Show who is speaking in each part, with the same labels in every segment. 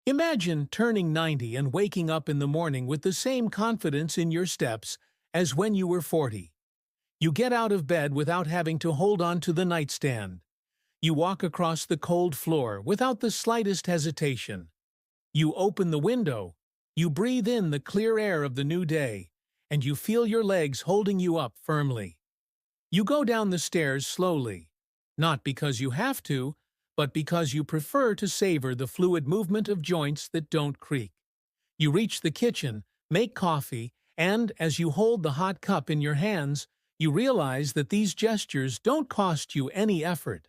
Speaker 1: Imagine turning 90 and waking up in the morning with the same confidence in your steps as when you were 40. You get out of bed without having to hold on to the nightstand. You walk across the cold floor without the slightest hesitation. You open the window, you breathe in the clear air of the new day, and you feel your legs holding you up firmly. You go down the stairs slowly, not because you have to, but because you prefer to savor the fluid movement of joints that don't creak. You reach the kitchen, make coffee, and as you hold the hot cup in your hands, you realize that these gestures don't cost you any effort.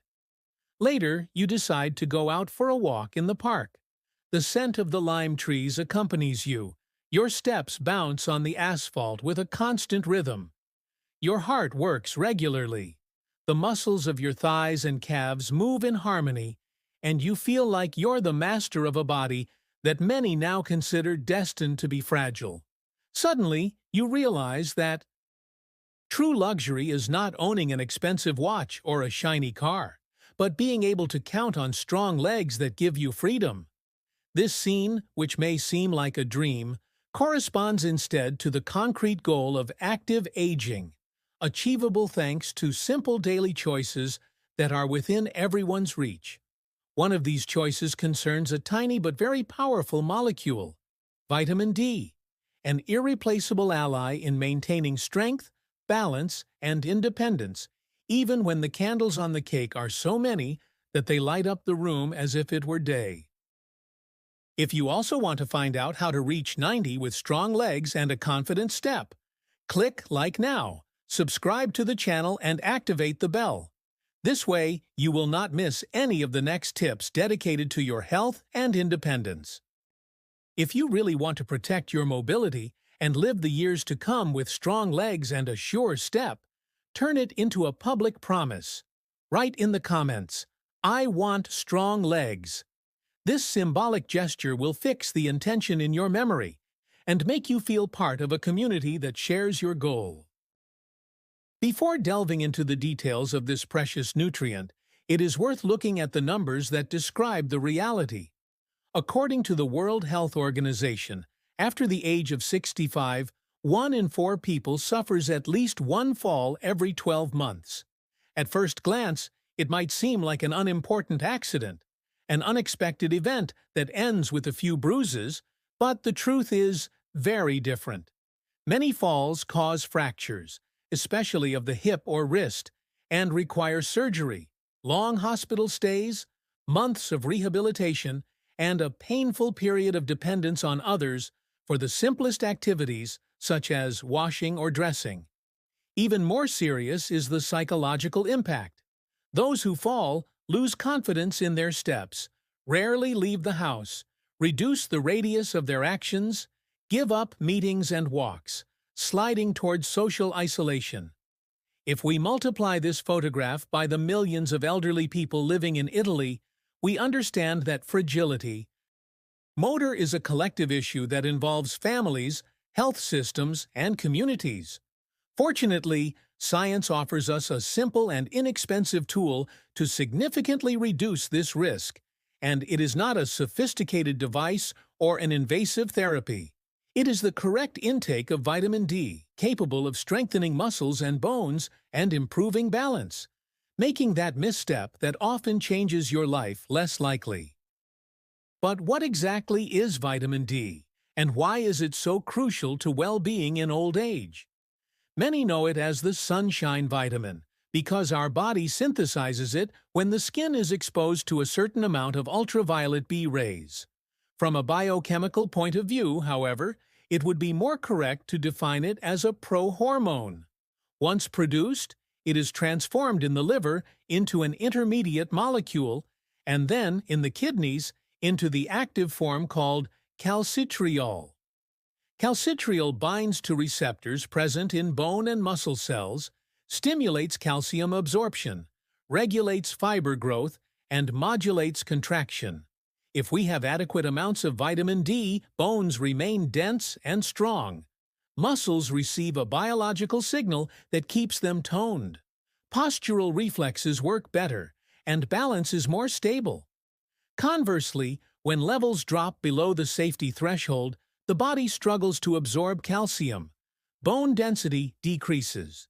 Speaker 1: Later, you decide to go out for a walk in the park. The scent of the lime trees accompanies you. Your steps bounce on the asphalt with a constant rhythm. Your heart works regularly. The muscles of your thighs and calves move in harmony, and you feel like you're the master of a body that many now consider destined to be fragile. Suddenly, you realize that true luxury is not owning an expensive watch or a shiny car, but being able to count on strong legs that give you freedom. This scene, which may seem like a dream, corresponds instead to the concrete goal of active aging, achievable thanks to simple daily choices that are within everyone's reach. One of these choices concerns a tiny but very powerful molecule, vitamin D, an irreplaceable ally in maintaining strength, balance, and independence, even when the candles on the cake are so many that they light up the room as if it were day. If you also want to find out how to reach 90 with strong legs and a confident step, click like now, subscribe to the channel, and activate the bell. This way, you will not miss any of the next tips dedicated to your health and independence. If you really want to protect your mobility and live the years to come with strong legs and a sure step, turn it into a public promise. Write in the comments, "I want strong legs." This symbolic gesture will fix the intention in your memory and make you feel part of a community that shares your goal. Before delving into the details of this precious nutrient, it is worth looking at the numbers that describe the reality. According to the World Health Organization, after the age of 65, 1 in 4 people suffers at least one fall every 12 months. At first glance, it might seem like an unimportant accident, an unexpected event that ends with a few bruises, but the truth is very different. Many falls cause fractures, especially of the hip or wrist, and require surgery, long hospital stays, months of rehabilitation, and a painful period of dependence on others for the simplest activities such as washing or dressing. Even more serious is the psychological impact. Those who fall lose confidence in their steps, rarely leave the house, reduce the radius of their actions, give up meetings and walks, sliding towards social isolation. If we multiply this photograph by the millions of elderly people living in Italy, we understand that fragility. Motor is a collective issue that involves families, health systems, and communities. Fortunately, science offers us a simple and inexpensive tool to significantly reduce this risk, and it is not a sophisticated device or an invasive therapy. It is the correct intake of vitamin D, capable of strengthening muscles and bones and improving balance, making that misstep that often changes your life less likely. But what exactly is vitamin D, and why is it so crucial to well-being in old age? Many know it as the sunshine vitamin, because our body synthesizes it when the skin is exposed to a certain amount of ultraviolet B rays. From a biochemical point of view, however, it would be more correct to define it as a prohormone. Once produced, it is transformed in the liver into an intermediate molecule, and then, in the kidneys, into the active form called calcitriol. Calcitriol binds to receptors present in bone and muscle cells, stimulates calcium absorption, regulates fiber growth, and modulates contraction. If we have adequate amounts of vitamin D, bones remain dense and strong. Muscles receive a biological signal that keeps them toned. Postural reflexes work better, and balance is more stable. Conversely, When levels drop below the safety threshold, the body struggles to absorb calcium. Bone density decreases.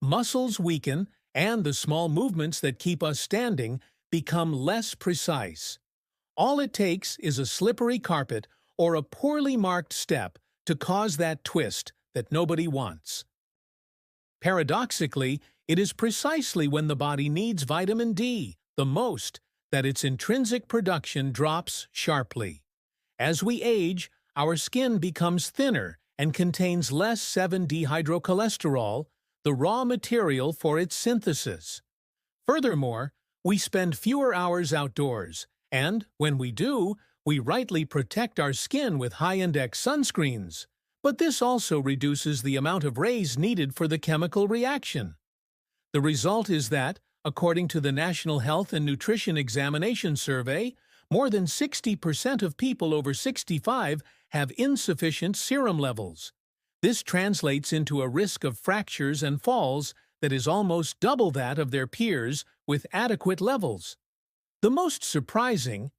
Speaker 1: Muscles weaken, and the small movements that keep us standing become less precise. All it takes is a slippery carpet or a poorly marked step to cause that twist that nobody wants. Paradoxically, it is precisely when the body needs vitamin D the most that its intrinsic production drops sharply. As we age, our skin becomes thinner and contains less 7-dehydrocholesterol, the raw material for its synthesis. Furthermore, we spend fewer hours outdoors, and, when we do, we rightly protect our skin with high-index sunscreens. But this also reduces the amount of rays needed for the chemical reaction. The result is that, according to the National Health and Nutrition Examination Survey, more than 60% of people over 65 have insufficient serum levels. This translates into a risk of fractures and falls that is almost double that of their peers with adequate levels. The most surprising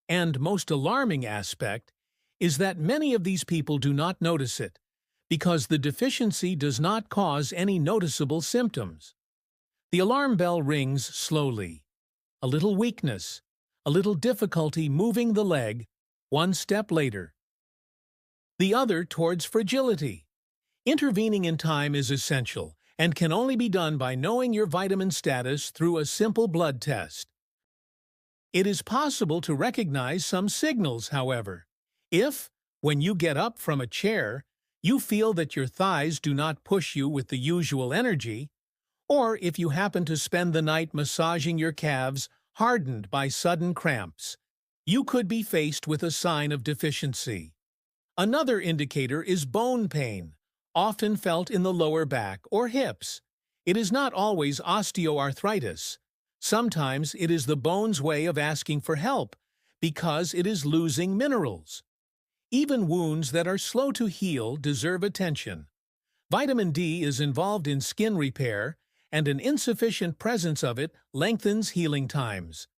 Speaker 1: and most alarming aspect is that many of these people do not notice it, because the deficiency does not cause any noticeable symptoms. The alarm bell rings slowly. A little weakness, a little difficulty moving the leg, one step later. The other towards fragility. Intervening in time is essential and can only be done by knowing your vitamin status through a simple blood test. It is possible to recognize some signals, however. If, when you get up from a chair, you feel that your thighs do not push you with the usual energy, or if you happen to spend the night massaging your calves hardened by sudden cramps, you could be faced with a sign of deficiency. Another indicator is bone pain, often felt in the lower back or hips. It is not always osteoarthritis. Sometimes it is the bone's way of asking for help because it is losing minerals. Even wounds that are slow to heal deserve attention. Vitamin D is involved in skin repair, and an insufficient presence of it lengthens healing times.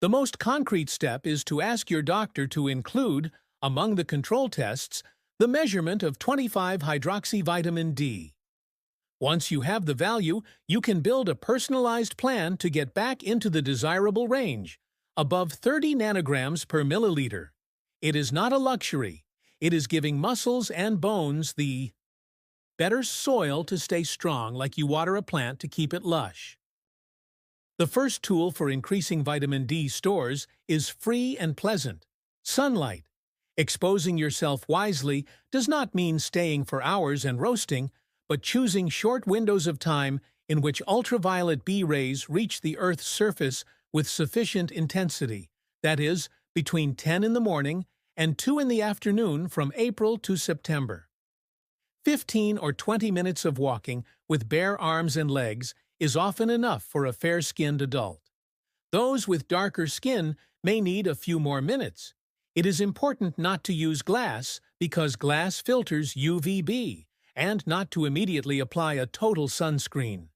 Speaker 1: The most concrete step is to ask your doctor to include, among the control tests, the measurement of 25-hydroxyvitamin D. Once you have the value, you can build a personalized plan to get back into the desirable range, above 30 nanograms per milliliter. It is not a luxury. It is giving muscles and bones the better soil to stay strong, like you water a plant to keep it lush. The first tool for increasing vitamin D stores is free and pleasant sunlight. Exposing yourself wisely does not mean staying for hours and roasting, but choosing short windows of time in which ultraviolet B rays reach the Earth's surface with sufficient intensity, that is, between 10 in the morning and 2 in the afternoon from April to September. 15 or 20 minutes of walking with bare arms and legs is often enough for a fair-skinned adult. Those with darker skin may need a few more minutes. It is important not to use glass because glass filters UVB, and not to immediately apply a total sunscreen.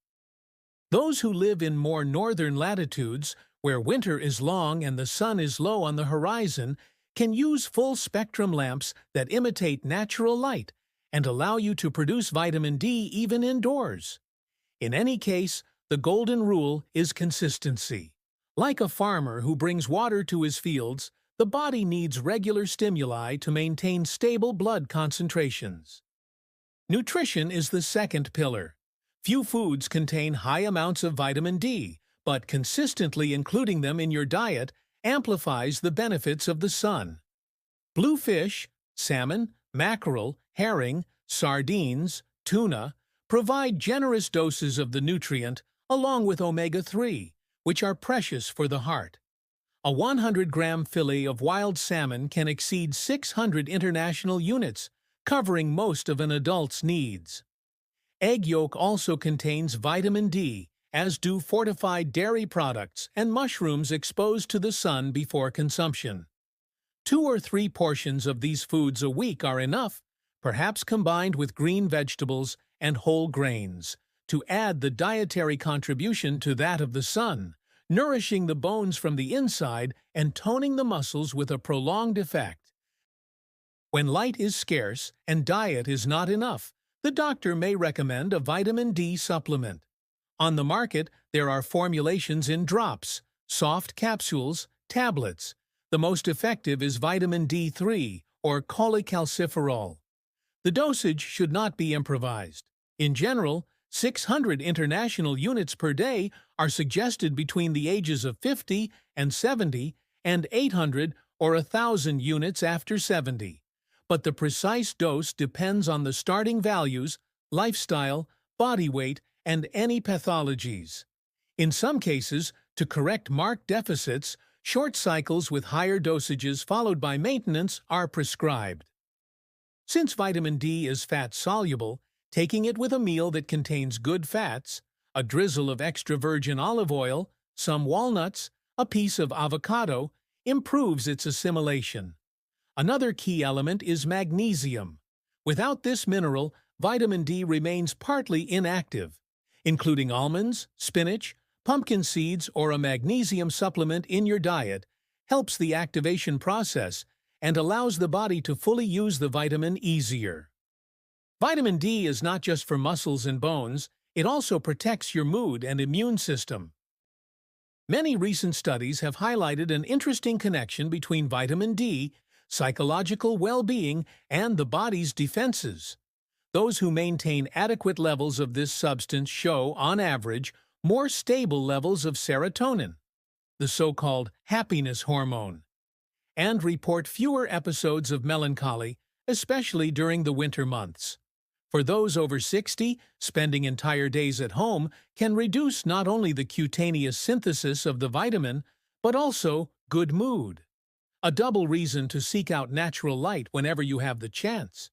Speaker 1: Those who live in more northern latitudes, where winter is long and the sun is low on the horizon, can use full-spectrum lamps that imitate natural light and allow you to produce vitamin D even indoors. In any case, the golden rule is consistency. Like a farmer who brings water to his fields, the body needs regular stimuli to maintain stable blood concentrations. Nutrition is the second pillar. Few foods contain high amounts of vitamin D, but consistently including them in your diet amplifies the benefits of the sun. Bluefish, salmon, mackerel, herring, sardines, tuna provide generous doses of the nutrient along with omega-3, which are precious for the heart. A 100-gram fillet of wild salmon can exceed 600 international units, covering most of an adult's needs. Egg yolk also contains vitamin D, as do fortified dairy products and mushrooms exposed to the sun before consumption. 2 or 3 portions of these foods a week are enough, perhaps combined with green vegetables and whole grains, to add the dietary contribution to that of the sun, nourishing the bones from the inside and toning the muscles with a prolonged effect. When light is scarce and diet is not enough, the doctor may recommend a vitamin D supplement. On the market, there are formulations in drops, soft capsules, tablets. The most effective is vitamin D3 or cholecalciferol. The dosage should not be improvised. In general, 600 international units per day are suggested between the ages of 50 and 70 and 800 or 1,000 units after 70. But the precise dose depends on the starting values, lifestyle, body weight, and any pathologies. In some cases, to correct marked deficits, short cycles with higher dosages followed by maintenance are prescribed. Since vitamin D is fat-soluble, taking it with a meal that contains good fats, a drizzle of extra virgin olive oil, some walnuts, a piece of avocado, improves its assimilation. Another key element is magnesium. Without this mineral, vitamin D remains partly inactive. Including almonds, spinach, pumpkin seeds, or a magnesium supplement in your diet helps the activation process and allows the body to fully use the vitamin easier. Vitamin D is not just for muscles and bones, it also protects your mood and immune system. Many recent studies have highlighted an interesting connection between vitamin D, psychological well-being, and the body's defenses. Those who maintain adequate levels of this substance show, on average, more stable levels of serotonin, the so-called happiness hormone, and report fewer episodes of melancholy, especially during the winter months. For those over 60, spending entire days at home can reduce not only the cutaneous synthesis of the vitamin, but also good mood. A double reason to seek out natural light whenever you have the chance.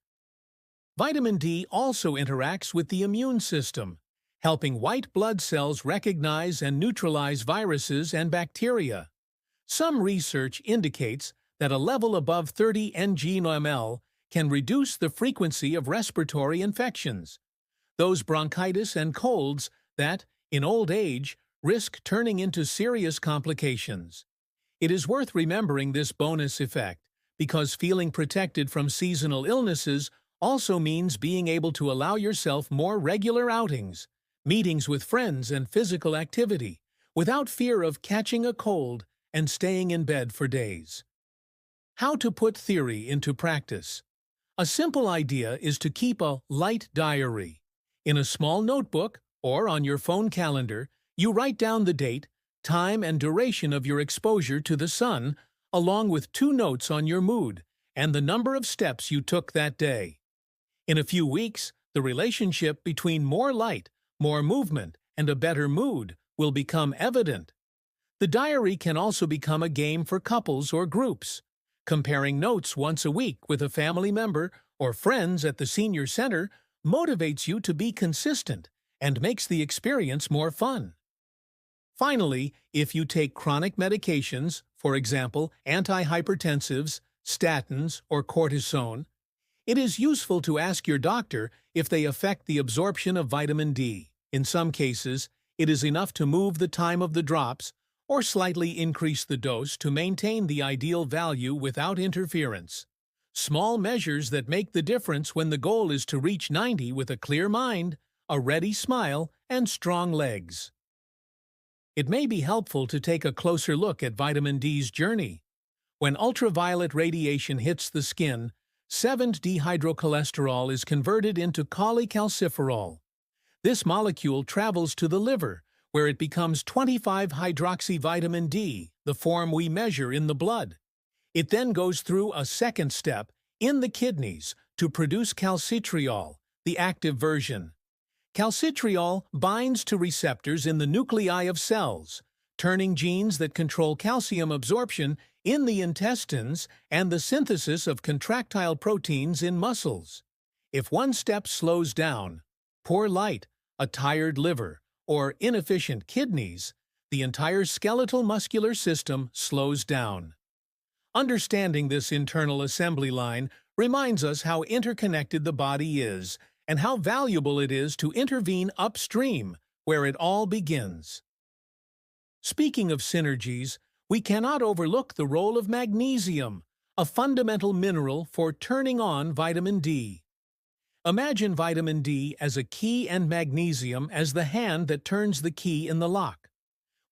Speaker 1: Vitamin D also interacts with the immune system, helping white blood cells recognize and neutralize viruses and bacteria. Some research indicates that a level above 30 ng/ml can reduce the frequency of respiratory infections, those bronchitis and colds that, in old age, risk turning into serious complications. It is worth remembering this bonus effect, because feeling protected from seasonal illnesses also means being able to allow yourself more regular outings, meetings with friends, and physical activity, without fear of catching a cold and staying in bed for days. How to put theory into practice. A simple idea is to keep a light diary. In a small notebook or on your phone calendar, you write down the date, time, and duration of your exposure to the sun, along with 2 notes on your mood and the number of steps you took that day. In a few weeks, the relationship between more light, more movement, and a better mood will become evident. The diary can also become a game for couples or groups. Comparing notes once a week with a family member or friends at the senior center motivates you to be consistent and makes the experience more fun. Finally, if you take chronic medications, for example, antihypertensives, statins, or cortisone, it is useful to ask your doctor if they affect the absorption of vitamin D. In some cases, it is enough to move the time of the drops or slightly increase the dose to maintain the ideal value without interference. Small measures that make the difference when the goal is to reach 90 with a clear mind, a ready smile, and strong legs. It may be helpful to take a closer look at vitamin D's journey. When ultraviolet radiation hits the skin, 7-dehydrocholesterol is converted into cholecalciferol. This molecule travels to the liver, where it becomes 25-hydroxyvitamin D, the form we measure in the blood. It then goes through a second step in the kidneys to produce calcitriol, the active version. Calcitriol binds to receptors in the nuclei of cells, turning genes that control calcium absorption in the intestines and the synthesis of contractile proteins in muscles. If one step slows down, poor light, a tired liver, or inefficient kidneys, the entire skeletal muscular system slows down. Understanding this internal assembly line reminds us how interconnected the body is and how valuable it is to intervene upstream, where it all begins. Speaking of synergies, we cannot overlook the role of magnesium, a fundamental mineral for turning on vitamin D. Imagine vitamin D as a key and magnesium as the hand that turns the key in the lock.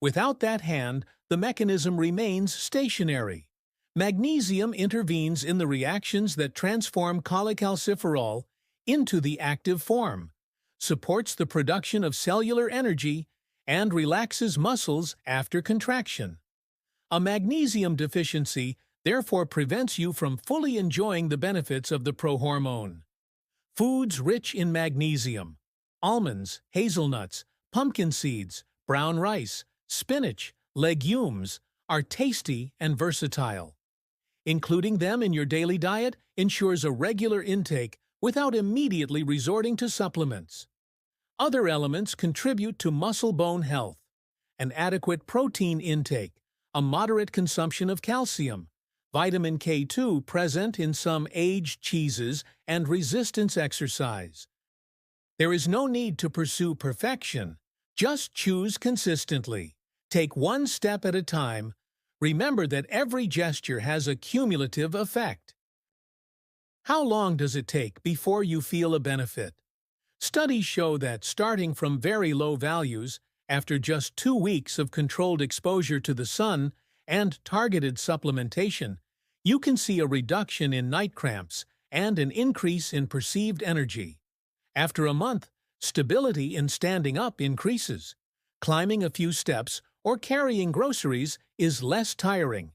Speaker 1: Without that hand, the mechanism remains stationary. Magnesium intervenes in the reactions that transform cholecalciferol into the active form, supports the production of cellular energy, and relaxes muscles after contraction. A magnesium deficiency therefore prevents you from fully enjoying the benefits of the prohormone. Foods rich in magnesium: almonds, hazelnuts, pumpkin seeds, brown rice, spinach, legumes are tasty and versatile. Including them in your daily diet ensures a regular intake without immediately resorting to supplements. Other elements contribute to muscle-bone health: an adequate protein intake, a moderate consumption of calcium, vitamin K2 present in some aged cheeses, and resistance exercise. There is no need to pursue perfection. Just choose consistently. Take one step at a time. Remember that every gesture has a cumulative effect. How long does it take before you feel a benefit? Studies show that starting from very low values, after just 2 weeks of controlled exposure to the sun and targeted supplementation, you can see a reduction in night cramps and an increase in perceived energy. After a month, stability in standing up increases. Climbing a few steps or carrying groceries is less tiring.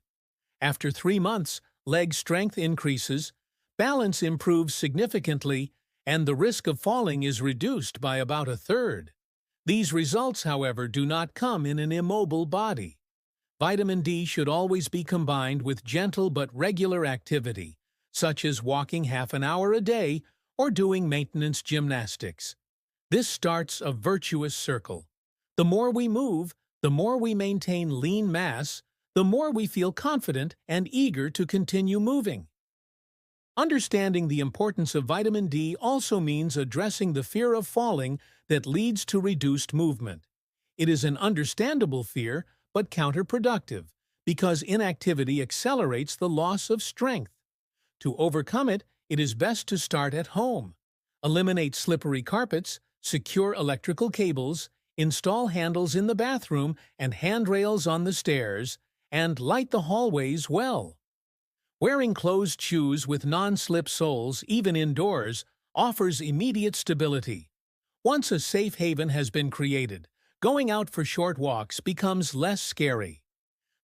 Speaker 1: After 3 months, leg strength increases, balance improves significantly, and the risk of falling is reduced by about a third. These results, however, do not come in an immobile body. Vitamin D should always be combined with gentle but regular activity, such as walking half an hour a day or doing maintenance gymnastics. This starts a virtuous circle. The more we move, the more we maintain lean mass, the more we feel confident and eager to continue moving. Understanding the importance of vitamin D also means addressing the fear of falling that leads to reduced movement. It is an understandable fear, but counterproductive, because inactivity accelerates the loss of strength. To overcome it, it is best to start at home. Eliminate slippery carpets, secure electrical cables, install handles in the bathroom and handrails on the stairs, and light the hallways well. Wearing closed shoes with non-slip soles, even indoors, offers immediate stability. Once a safe haven has been created, going out for short walks becomes less scary.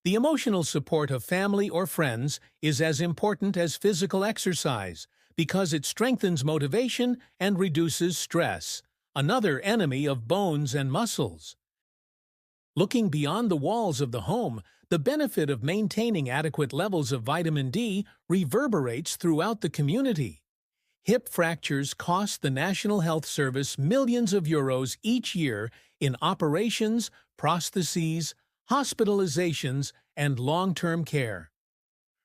Speaker 1: The emotional support of family or friends is as important as physical exercise because it strengthens motivation and reduces stress, another enemy of bones and muscles. Looking beyond the walls of the home, the benefit of maintaining adequate levels of vitamin D reverberates throughout the community. Hip fractures cost the National Health Service millions of euros each year in operations, prostheses, hospitalizations, and long-term care.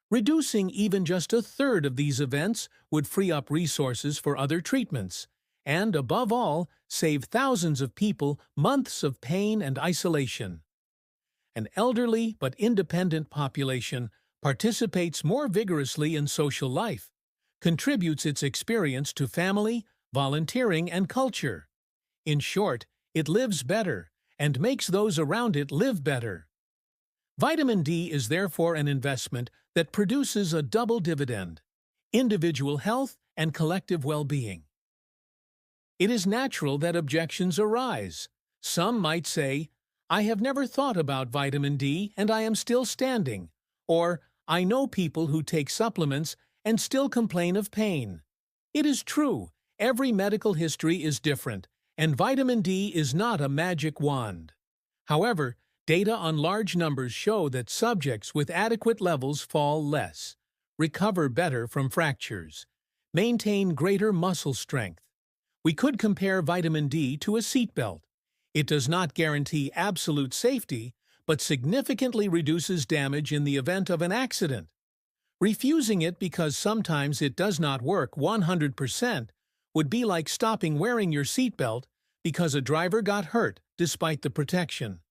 Speaker 1: Reducing even just a third of these events would free up resources for other treatments, and, above all, save thousands of people months of pain and isolation. An elderly but independent population participates more vigorously in social life, contributes its experience to family, volunteering, and culture. In short, it lives better and makes those around it live better. Vitamin D is therefore an investment that produces a double dividend: individual health and collective well-being. It is natural that objections arise. Some might say, "I have never thought about vitamin D and I am still standing," or "I know people who take supplements and still complain of pain." It is true, every medical history is different, and vitamin D is not a magic wand. However, data on large numbers show that subjects with adequate levels fall less, recover better from fractures, maintain greater muscle strength. We could compare vitamin D to a seatbelt. It does not guarantee absolute safety, but significantly reduces damage in the event of an accident. Refusing it because sometimes it does not work 100% would be like stopping wearing your seatbelt because a driver got hurt despite the protection.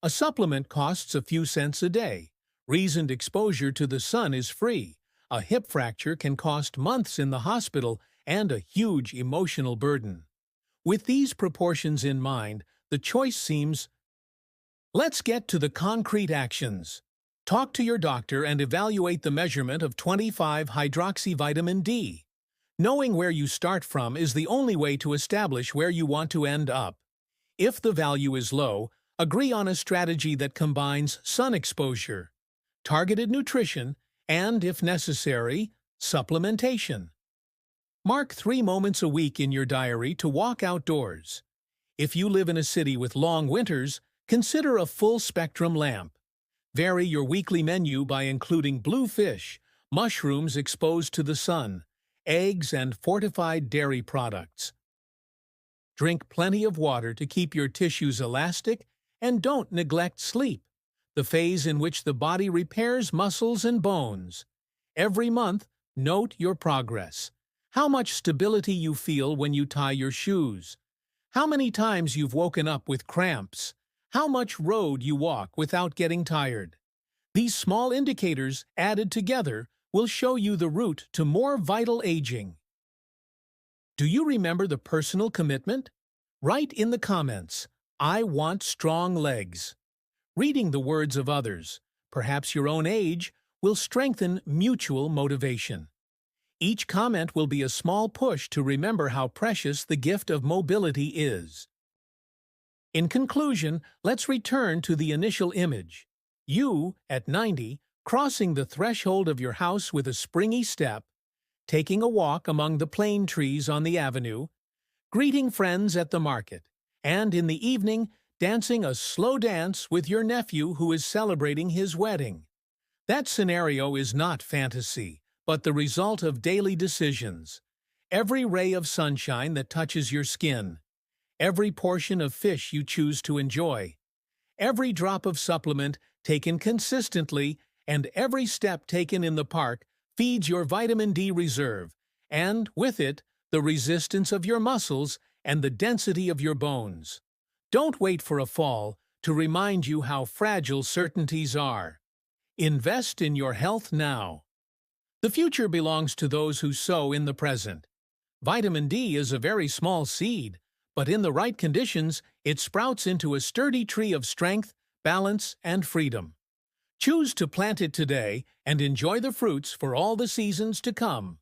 Speaker 1: A supplement costs a few cents a day. Reasoned exposure to the sun is free. A hip fracture can cost months in the hospital and a huge emotional burden. With these proportions in mind, the choice seems. Let's get to the concrete actions. Talk to your doctor and evaluate the measurement of 25-hydroxyvitamin D. Knowing where you start from is the only way to establish where you want to end up. If the value is low, agree on a strategy that combines sun exposure, targeted nutrition, and, if necessary, supplementation. Mark 3 moments a week in your diary to walk outdoors. If you live in a city with long winters, consider a full-spectrum lamp. Vary your weekly menu by including blue fish, mushrooms exposed to the sun, eggs, and fortified dairy products. Drink plenty of water to keep your tissues elastic, and don't neglect sleep, the phase in which the body repairs muscles and bones. Every month, note your progress. How much stability you feel when you tie your shoes. How many times you've woken up with cramps. How much road you walk without getting tired. These small indicators, added together, will show you the route to more vital aging. Do you remember the personal commitment? Write in the comments, "I want strong legs." Reading the words of others, perhaps your own age, will strengthen mutual motivation. Each comment will be a small push to remember how precious the gift of mobility is. In conclusion, let's return to the initial image. You, at 90, crossing the threshold of your house with a springy step, taking a walk among the plane trees on the avenue, greeting friends at the market, and in the evening, dancing a slow dance with your nephew who is celebrating his wedding. That scenario is not fantasy, but the result of daily decisions. Every ray of sunshine that touches your skin, every portion of fish you choose to enjoy, every drop of supplement taken consistently, and every step taken in the park feeds your vitamin D reserve, and, with it, the resistance of your muscles and the density of your bones. Don't wait for a fall to remind you how fragile certainties are. Invest in your health now. The future belongs to those who sow in the present. Vitamin D is a very small seed, but in the right conditions, it sprouts into a sturdy tree of strength, balance, and freedom. Choose to plant it today and enjoy the fruits for all the seasons to come.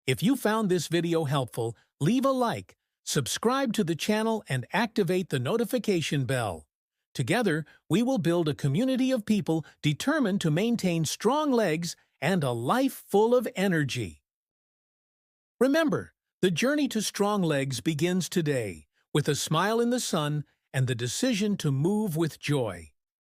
Speaker 1: If you found this video helpful, leave a like, subscribe to the channel, and activate the notification bell. Together, we will build a community of people determined to maintain strong legs and a life full of energy. Remember, the journey to strong legs begins today, with a smile in the sun and the decision to move with joy.